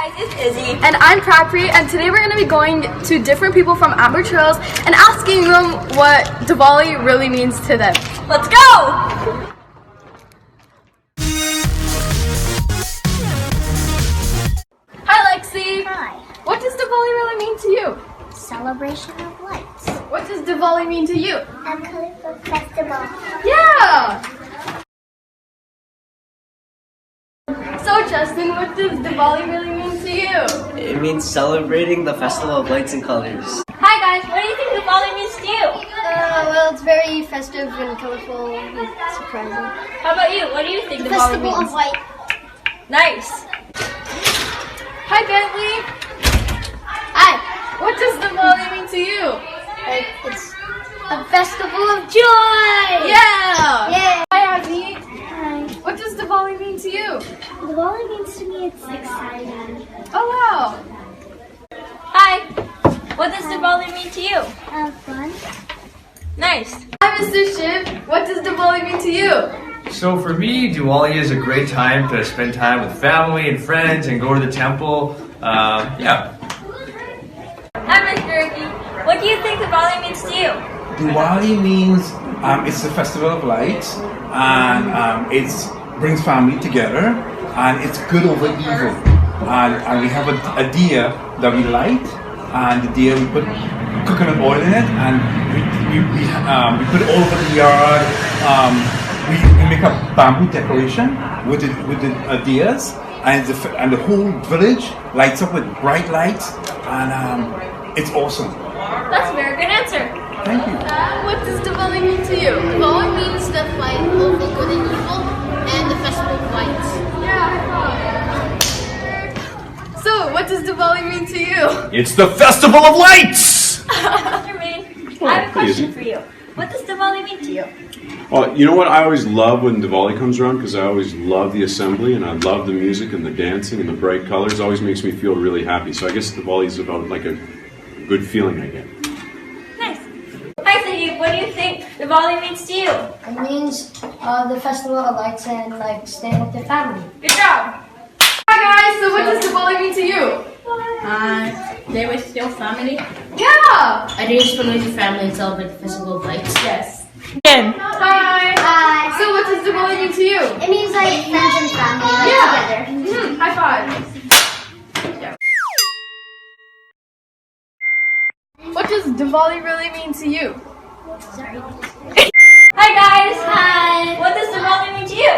guys, it's Izzy. And I'm Prapri, and today we're going to be going to different people from Amber Trails and asking them what Diwali really means to them. Let's go! Hi Lexi! Hi. What does Diwali really mean to you? Celebration of lights. What does Diwali mean to you? A colorful festival. Yeah! So Justin, what does Diwali really mean to you? It means celebrating the festival of lights and colors. Hi guys, what do you think Diwali means to you? Well, it's very festive and colorful and surprising. How about you? What do you think Diwali Festival means? of light. Nice. Hi Bentley! Hi! What does Diwali mean to you? It's a festival of joy. Yeah! Yeah. Hi Abby! Hi. What does Diwali mean to you? Diwali means to me it's exciting. Oh wow! Hi. What does Diwali mean to you? Fun. Nice. Hi Mr. Shiv! What does Diwali mean to you? So for me, Diwali is a great time to spend time with family and friends and go to the temple. Yeah. Hi, Mr. Ricky. What do you think Diwali means to you? Diwali means it's a festival of lights, and it brings family together, and it's good over evil. And we have a diya that we light, and the diya we put coconut oil in it, and we put it all over the yard. We make a bamboo decoration with the diyas, and the whole village lights up with bright lights, and it's awesome. That's a very good answer. Thank you. What does Diwali mean to you? Diwali means the fight over good and evil and the festival of lights. Yeah, So, what does Diwali mean to you? It's the Festival of Lights! Mr. Main, I have a question for you. What does Diwali mean to you? Well, you know what I always love when Diwali comes around, because I always love the assembly and I love the music and the dancing and the bright colors. It always makes me feel really happy. So I guess Diwali is about like a good feeling I get. Nice. Hi, Sadie. What do you think Diwali means to you? It means the festival of lights and like staying with your family. Good job. Hi guys, so what does Diwali mean to you? They were still family. Yeah! I think it's spend with your family and celebrate the festival of lights. Yes. Again. Hi! Hi. So what does Diwali mean to you? It means like friends and family like Yeah. together. High five. Yeah. What does Diwali really mean to you? Sorry. Hi, guys. Hi. What does Diwali mean to you?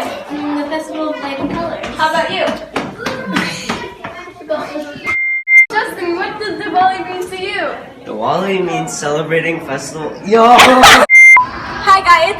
The festival of light and colors. How about you? Justin, what does Diwali mean to you? Diwali means celebrating festival. Yo! Hi, guys.